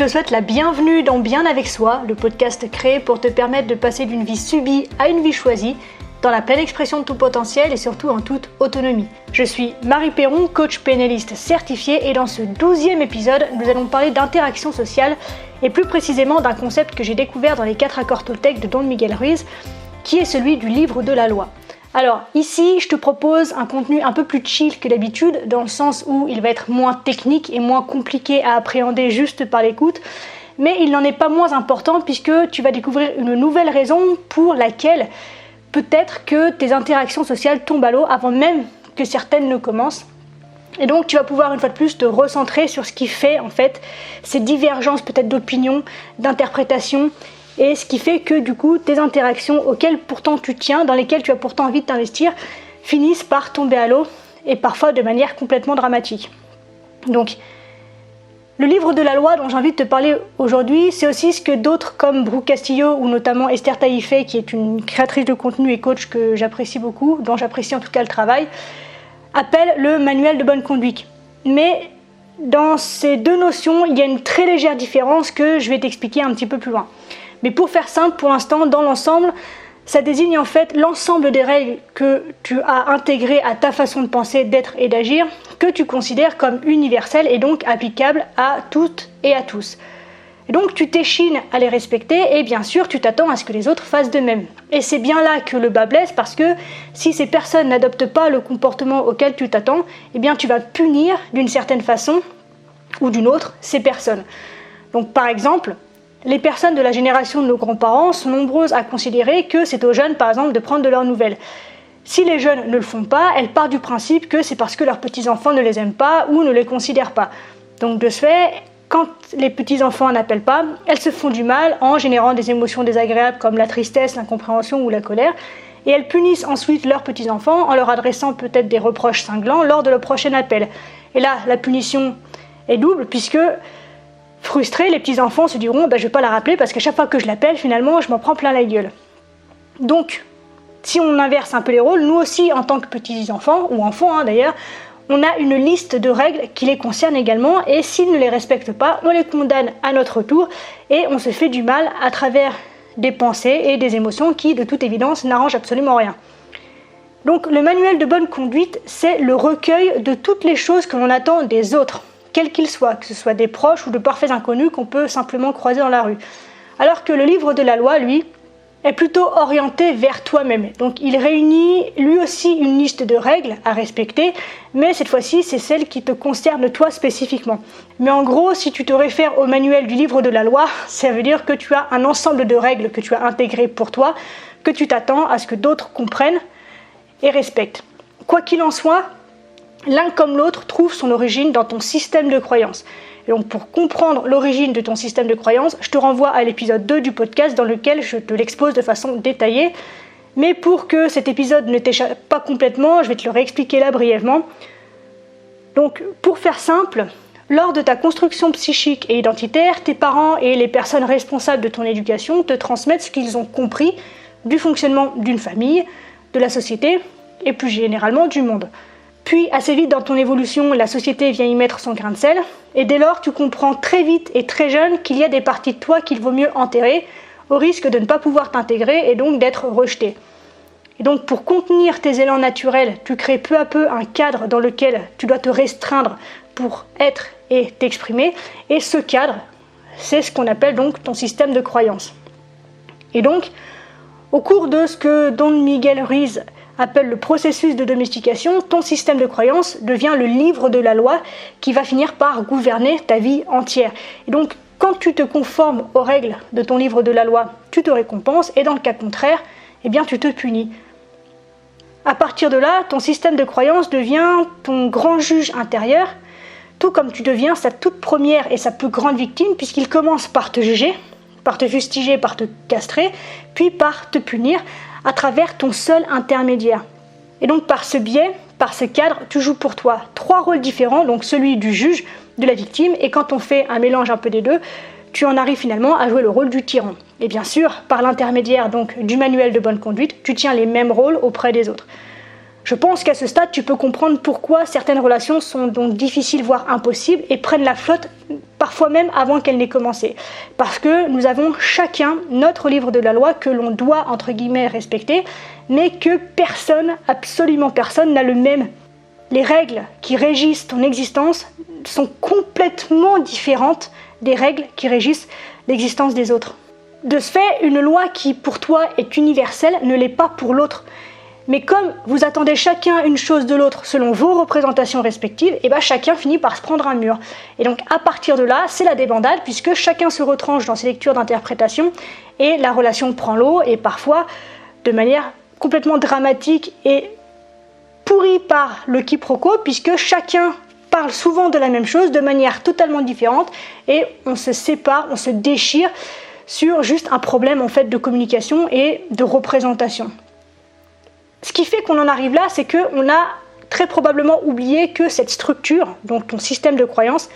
te souhaite la bienvenue dans Bien avec soi, le podcast créé pour te permettre de passer d'une vie subie à une vie choisie, dans la pleine expression de ton potentiel et surtout en toute autonomie. Je suis Marie Perron, coach PNListe certifiée, et dans ce 12e épisode, nous allons parler d'interaction sociale et plus précisément d'un concept que j'ai découvert dans les 4 accords Toltec de Don Miguel Ruiz, qui est celui du livre de la loi. Alors ici, je te propose un contenu un peu plus chill que d'habitude, dans le sens où il va être moins technique et moins compliqué à appréhender juste par l'écoute, mais il n'en est pas moins important puisque tu vas découvrir une nouvelle raison pour laquelle peut-être que tes interactions sociales tombent à l'eau avant même que certaines ne commencent. Et donc tu vas pouvoir une fois de plus te recentrer sur ce qui fait en fait ces divergences peut-être d'opinion, d'interprétation, et ce qui fait que du coup tes interactions auxquelles pourtant tu tiens, dans lesquelles tu as pourtant envie de t'investir, finissent par tomber à l'eau et parfois de manière complètement dramatique. Donc le livre de la loi dont j'ai envie de te parler aujourd'hui, c'est aussi ce que d'autres comme Brooke Castillo ou notamment Esther Taïfé, qui est une créatrice de contenu et coach que j'apprécie beaucoup, dont j'apprécie en tout cas le travail, appellent le manuel de bonne conduite. Mais dans ces deux notions, il y a une très légère différence que je vais t'expliquer un petit peu plus loin. Mais pour faire simple, pour l'instant, dans l'ensemble, ça désigne en fait l'ensemble des règles que tu as intégrées à ta façon de penser, d'être et d'agir, que tu considères comme universelles et donc applicables à toutes et à tous. Et donc tu t'échines à les respecter et bien sûr tu t'attends à ce que les autres fassent de même. Et c'est bien là que le bas blesse, parce que si ces personnes n'adoptent pas le comportement auquel tu t'attends, eh bien tu vas punir d'une certaine façon ou d'une autre ces personnes. Donc par exemple, les personnes de la génération de nos grands-parents sont nombreuses à considérer que c'est aux jeunes, par exemple, de prendre de leurs nouvelles. Si les jeunes ne le font pas, elles partent du principe que c'est parce que leurs petits-enfants ne les aiment pas ou ne les considèrent pas. Donc de ce fait, quand les petits-enfants n'appellent pas, elles se font du mal en générant des émotions désagréables comme la tristesse, l'incompréhension ou la colère, et elles punissent ensuite leurs petits-enfants en leur adressant peut-être des reproches cinglants lors de leur prochain appel. Et là, la punition est double puisque frustrés, les petits-enfants se diront je ne vais pas la rappeler parce qu'à chaque fois que je l'appelle, finalement, je m'en prends plein la gueule. Donc, si on inverse un peu les rôles, nous aussi, en tant que petits-enfants, ou enfants d'ailleurs, on a une liste de règles qui les concernent également, et s'ils ne les respectent pas, on les condamne à notre tour, et on se fait du mal à travers des pensées et des émotions qui, de toute évidence, n'arrangent absolument rien. Donc, le manuel de bonne conduite, c'est le recueil de toutes les choses que l'on attend des autres, quels qu'ils soient, que ce soit des proches ou de parfaits inconnus qu'on peut simplement croiser dans la rue. Alors que le livre de la loi, lui, est plutôt orienté vers toi-même. Donc il réunit lui aussi une liste de règles à respecter, mais cette fois-ci, c'est celles qui te concernent toi spécifiquement. Mais en gros, si tu te réfères au manuel du livre de la loi, ça veut dire que tu as un ensemble de règles que tu as intégrées pour toi, que tu t'attends à ce que d'autres comprennent et respectent. Quoi qu'il en soit, l'un comme l'autre trouve son origine dans ton système de croyances. Et donc pour comprendre l'origine de ton système de croyances, je te renvoie à l'épisode 2 du podcast dans lequel je te l'expose de façon détaillée. Mais pour que cet épisode ne t'échappe pas complètement, je vais te le réexpliquer là brièvement. Donc pour faire simple, lors de ta construction psychique et identitaire, tes parents et les personnes responsables de ton éducation te transmettent ce qu'ils ont compris du fonctionnement d'une famille, de la société et plus généralement du monde. Puis, assez vite dans ton évolution, la société vient y mettre son grain de sel, et dès lors, tu comprends très vite et très jeune qu'il y a des parties de toi qu'il vaut mieux enterrer, au risque de ne pas pouvoir t'intégrer et donc d'être rejeté. Et donc, pour contenir tes élans naturels, tu crées peu à peu un cadre dans lequel tu dois te restreindre pour être et t'exprimer, et ce cadre, c'est ce qu'on appelle donc ton système de croyances. Et donc, au cours de ce que Don Miguel Ruiz appelle le processus de domestication, ton système de croyances devient le livre de la loi qui va finir par gouverner ta vie entière. Et donc, quand tu te conformes aux règles de ton livre de la loi, tu te récompenses, et dans le cas contraire, eh bien, tu te punis. À partir de là, ton système de croyances devient ton grand juge intérieur, tout comme tu deviens sa toute première et sa plus grande victime, puisqu'il commence par te juger, par te fustiger, par te castrer, puis par te punir, à travers ton seul intermédiaire. Et donc par ce biais, par ce cadre, tu joues pour toi 3 rôles différents, donc celui du juge, de la victime, et quand on fait un mélange un peu des deux, tu en arrives finalement à jouer le rôle du tyran. Et bien sûr, par l'intermédiaire donc du manuel de bonne conduite, tu tiens les mêmes rôles auprès des autres. Je pense qu'à ce stade, tu peux comprendre pourquoi certaines relations sont donc difficiles, voire impossibles, et prennent la flotte parfois même avant qu'elles n'aient commencé. Parce que nous avons chacun notre livre de la loi que l'on doit, entre guillemets, respecter, mais que personne, absolument personne, n'a le même. Les règles qui régissent ton existence sont complètement différentes des règles qui régissent l'existence des autres. De ce fait, une loi qui pour toi est universelle ne l'est pas pour l'autre. Mais comme vous attendez chacun une chose de l'autre selon vos représentations respectives, et chacun finit par se prendre un mur. Et donc à partir de là, c'est la débandade puisque chacun se retranche dans ses lectures d'interprétation et la relation prend l'eau et parfois de manière complètement dramatique et pourrie par le quiproquo puisque chacun parle souvent de la même chose de manière totalement différente et on se sépare, on se déchire sur juste un problème en fait de communication et de représentation. Ce qui fait qu'on en arrive là, c'est qu'on a très probablement oublié que cette structure, donc ton système de croyance,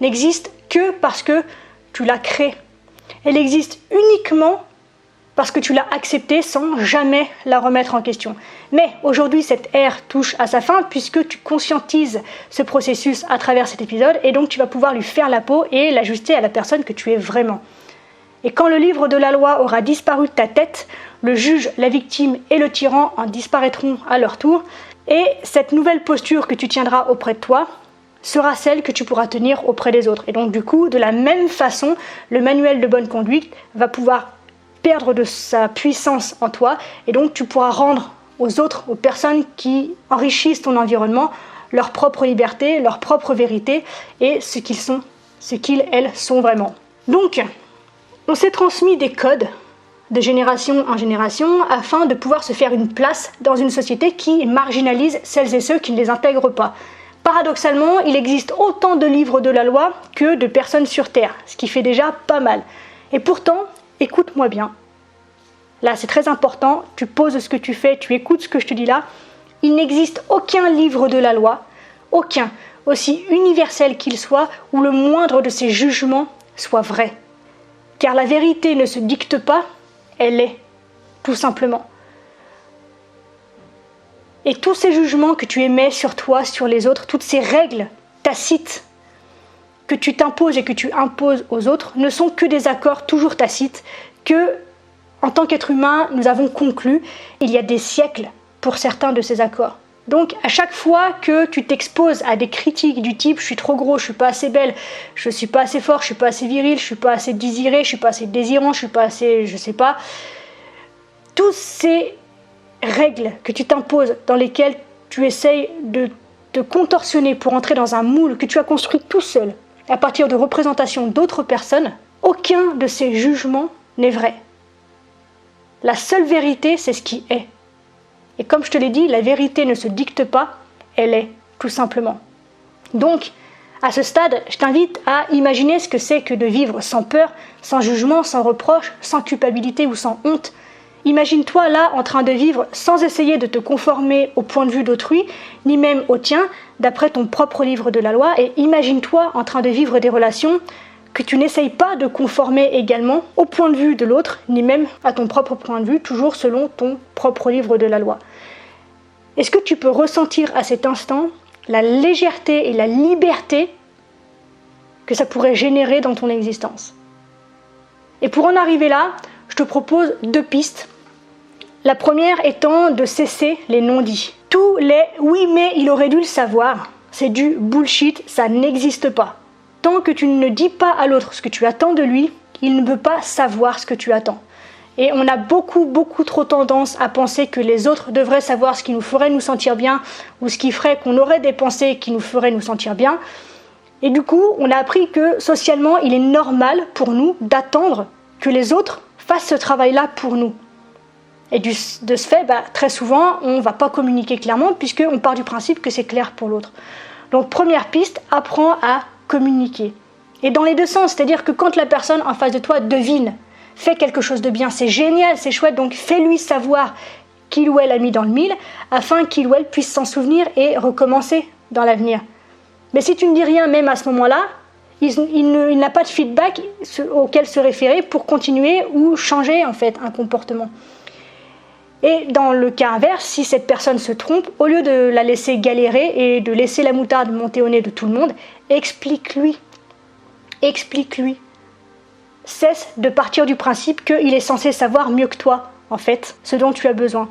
n'existe que parce que tu l'as créée. Elle existe uniquement parce que tu l'as acceptée sans jamais la remettre en question. Mais aujourd'hui, cette ère touche à sa fin puisque tu conscientises ce processus à travers cet épisode et donc tu vas pouvoir lui faire la peau et l'ajuster à la personne que tu es vraiment. Et quand le livre de la loi aura disparu de ta tête, le juge, la victime et le tyran en disparaîtront à leur tour, et cette nouvelle posture que tu tiendras auprès de toi sera celle que tu pourras tenir auprès des autres. Et donc du coup, de la même façon, le manuel de bonne conduite va pouvoir perdre de sa puissance en toi, et donc tu pourras rendre aux autres, aux personnes qui enrichissent ton environnement, leur propre liberté, leur propre vérité, et ce qu'ils sont, ce qu'ils, elles, sont vraiment. Donc, on s'est transmis des codes de génération en génération afin de pouvoir se faire une place dans une société qui marginalise celles et ceux qui ne les intègrent pas. Paradoxalement, il existe autant de livres de la loi que de personnes sur Terre, ce qui fait déjà pas mal. Et pourtant, écoute-moi bien. Là, c'est très important, tu poses ce que tu fais, tu écoutes ce que je te dis là. Il n'existe aucun livre de la loi, aucun, aussi universel qu'il soit, où le moindre de ses jugements soit vrai. Car la vérité ne se dicte pas, elle est, tout simplement. Et tous ces jugements que tu émets sur toi, sur les autres, toutes ces règles tacites que tu t'imposes et que tu imposes aux autres, ne sont que des accords toujours tacites que, en tant qu'être humain, nous avons conclus il y a des siècles pour certains de ces accords. Donc, à chaque fois que tu t'exposes à des critiques du type « je suis trop gros, je suis pas assez belle, je suis pas assez fort, je suis pas assez viril, je suis pas assez désiré, je suis pas assez désirant, je suis pas assez... je sais pas », toutes ces règles que tu t'imposes dans lesquelles tu essayes de te contorsionner pour entrer dans un moule que tu as construit tout seul à partir de représentations d'autres personnes, aucun de ces jugements n'est vrai. La seule vérité, c'est ce qui est. Et comme je te l'ai dit, la vérité ne se dicte pas, elle est, tout simplement. Donc, à ce stade, je t'invite à imaginer ce que c'est que de vivre sans peur, sans jugement, sans reproche, sans culpabilité ou sans honte. Imagine-toi là en train de vivre sans essayer de te conformer au point de vue d'autrui, ni même au tien, d'après ton propre livre de la loi, et imagine-toi en train de vivre des relations que tu n'essayes pas de conformer également au point de vue de l'autre, ni même à ton propre point de vue, toujours selon ton propre livre de la loi. Est-ce que tu peux ressentir à cet instant la légèreté et la liberté que ça pourrait générer dans ton existence? Et pour en arriver là, je te propose 2 pistes. La première étant de cesser les non-dits. Tous les « oui mais il aurait dû le savoir », c'est du bullshit, ça n'existe pas. Tant que tu ne dis pas à l'autre ce que tu attends de lui, il ne peut pas savoir ce que tu attends. Et on a beaucoup trop tendance à penser que les autres devraient savoir ce qui nous ferait nous sentir bien ou ce qui ferait qu'on aurait des pensées qui nous feraient nous sentir bien. Et du coup, on a appris que socialement, il est normal pour nous d'attendre que les autres fassent ce travail-là pour nous. Et de ce fait, très souvent, on ne va pas communiquer clairement puisqu'on part du principe que c'est clair pour l'autre. Donc première piste, apprends à communiquer. Et dans les 2 sens, c'est-à-dire que quand la personne en face de toi devine, fait quelque chose de bien, c'est génial, c'est chouette, donc fais-lui savoir qu'il ou elle a mis dans le mille afin qu'il ou elle puisse s'en souvenir et recommencer dans l'avenir. Mais si tu ne dis rien même à ce moment-là, il n'a pas de feedback auquel se référer pour continuer ou changer en fait un comportement. Et dans le cas inverse, si cette personne se trompe, au lieu de la laisser galérer et de laisser la moutarde monter au nez de tout le monde, explique-lui. Explique-lui. Cesse de partir du principe qu'il est censé savoir mieux que toi, en fait, ce dont tu as besoin.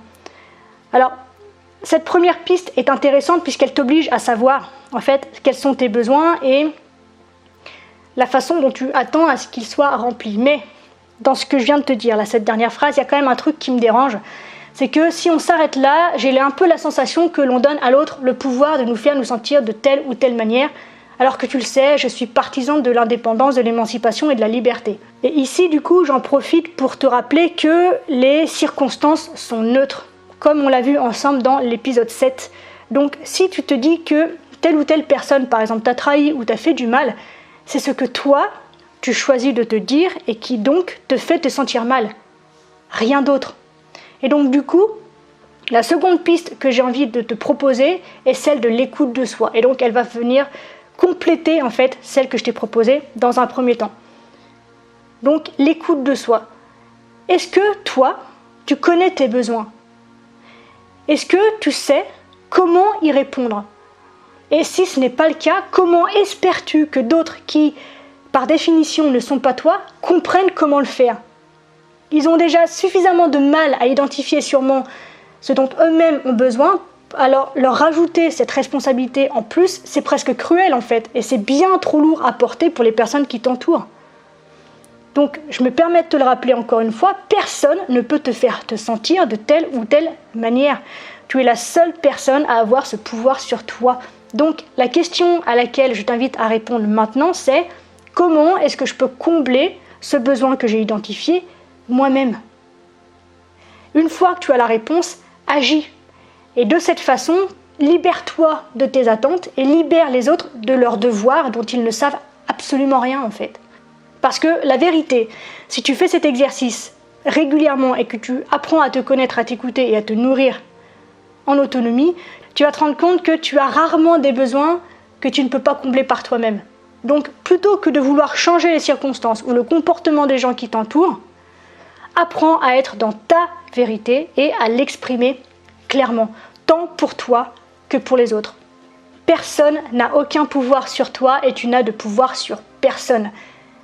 Alors, cette première piste est intéressante puisqu'elle t'oblige à savoir, en fait, quels sont tes besoins et la façon dont tu attends à ce qu'ils soient remplis. Mais, dans ce que je viens de te dire, là, cette dernière phrase, il y a quand même un truc qui me dérange. C'est que si on s'arrête là, j'ai un peu la sensation que l'on donne à l'autre le pouvoir de nous faire nous sentir de telle ou telle manière, alors que tu le sais, je suis partisan de l'indépendance, de l'émancipation et de la liberté. Et ici, du coup, j'en profite pour te rappeler que les circonstances sont neutres, comme on l'a vu ensemble dans l'épisode 7. Donc, si tu te dis que telle ou telle personne, par exemple, t'a trahi ou t'a fait du mal, c'est ce que toi, tu choisis de te dire et qui donc te fait te sentir mal. Rien d'autre. Et donc du coup, la seconde piste que j'ai envie de te proposer est celle de l'écoute de soi. Et donc elle va venir compléter en fait celle que je t'ai proposée dans un premier temps. Donc l'écoute de soi. Est-ce que toi, tu connais tes besoins? Est-ce que tu sais comment y répondre? Et si ce n'est pas le cas, comment espères-tu que d'autres qui, par définition, ne sont pas toi, comprennent comment le faire? Ils ont déjà suffisamment de mal à identifier sûrement ce dont eux-mêmes ont besoin, alors leur rajouter cette responsabilité en plus, c'est presque cruel en fait, et c'est bien trop lourd à porter pour les personnes qui t'entourent. Donc je me permets de te le rappeler encore une fois, personne ne peut te faire te sentir de telle ou telle manière. Tu es la seule personne à avoir ce pouvoir sur toi. Donc la question à laquelle je t'invite à répondre maintenant, c'est comment est-ce que je peux combler ce besoin que j'ai identifié moi-même? Une fois que tu as la réponse, agis. Et de cette façon, libère-toi de tes attentes et libère les autres de leurs devoirs dont ils ne savent absolument rien en fait. Parce que la vérité, si tu fais cet exercice régulièrement et que tu apprends à te connaître, à t'écouter et à te nourrir en autonomie, tu vas te rendre compte que tu as rarement des besoins que tu ne peux pas combler par toi-même. Donc plutôt que de vouloir changer les circonstances ou le comportement des gens qui t'entourent, apprends à être dans ta vérité et à l'exprimer clairement, tant pour toi que pour les autres. Personne n'a aucun pouvoir sur toi et tu n'as de pouvoir sur personne.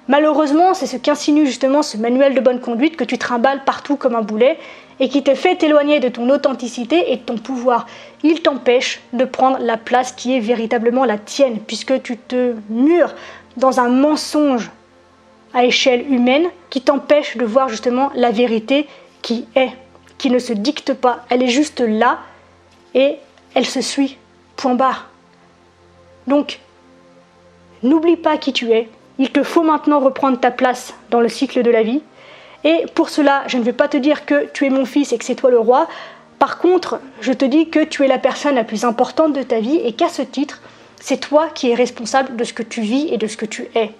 Malheureusement, c'est ce qu'insinue justement ce manuel de bonne conduite que tu trimbales partout comme un boulet et qui te fait t'éloigner de ton authenticité et de ton pouvoir. Il t'empêche de prendre la place qui est véritablement la tienne puisque tu te mures dans un mensonge à échelle humaine qui t'empêche de voir justement la vérité qui est, qui ne se dicte pas. Elle est juste là et elle se suit, point barre. Donc, n'oublie pas qui tu es. Il te faut maintenant reprendre ta place dans le cycle de la vie. Et pour cela, je ne vais pas te dire que tu es mon fils et que c'est toi le roi. Par contre, je te dis que tu es la personne la plus importante de ta vie et qu'à ce titre, c'est toi qui es responsable de ce que tu vis et de ce que tu es.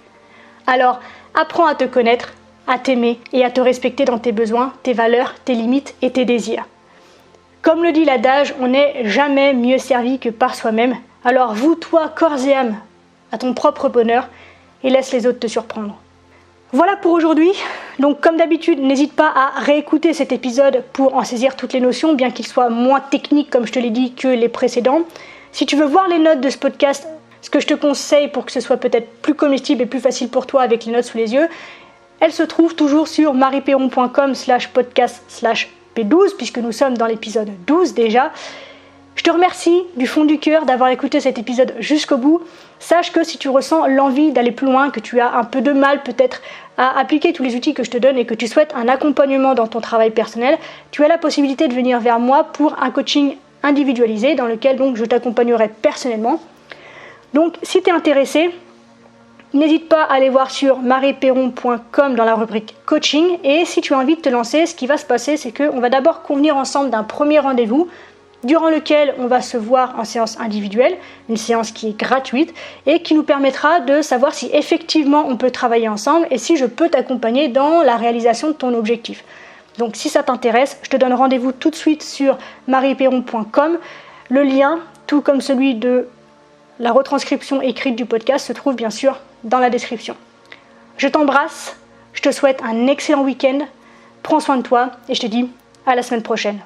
Alors, apprends à te connaître, à t'aimer et à te respecter dans tes besoins, tes valeurs, tes limites et tes désirs. Comme le dit l'adage, on n'est jamais mieux servi que par soi-même. Alors voue-toi corps et âme à ton propre bonheur et laisse les autres te surprendre. Voilà pour aujourd'hui. Donc comme d'habitude, n'hésite pas à réécouter cet épisode pour en saisir toutes les notions, bien qu'il soit moins technique comme je te l'ai dit que les précédents. Si tu veux voir les notes de ce podcast, ce que je te conseille pour que ce soit peut-être plus comestible et plus facile pour toi avec les notes sous les yeux, elles se trouvent toujours sur marieperron.com/podcast/P12 puisque nous sommes dans l'épisode 12 déjà. Je te remercie du fond du cœur d'avoir écouté cet épisode jusqu'au bout. Sache que si tu ressens l'envie d'aller plus loin, que tu as un peu de mal peut-être à appliquer tous les outils que je te donne et que tu souhaites un accompagnement dans ton travail personnel, tu as la possibilité de venir vers moi pour un coaching individualisé dans lequel donc je t'accompagnerai personnellement. Donc si tu es intéressé, n'hésite pas à aller voir sur marieperron.com dans la rubrique coaching et si tu as envie de te lancer, ce qui va se passer c'est qu'on va d'abord convenir ensemble d'un premier rendez-vous durant lequel on va se voir en séance individuelle, une séance qui est gratuite et qui nous permettra de savoir si effectivement on peut travailler ensemble et si je peux t'accompagner dans la réalisation de ton objectif. Donc si ça t'intéresse, je te donne rendez-vous tout de suite sur marieperron.com. Le lien, tout comme celui de la retranscription écrite du podcast, se trouve bien sûr dans la description. Je t'embrasse, je te souhaite un excellent week-end, prends soin de toi et je te dis à la semaine prochaine.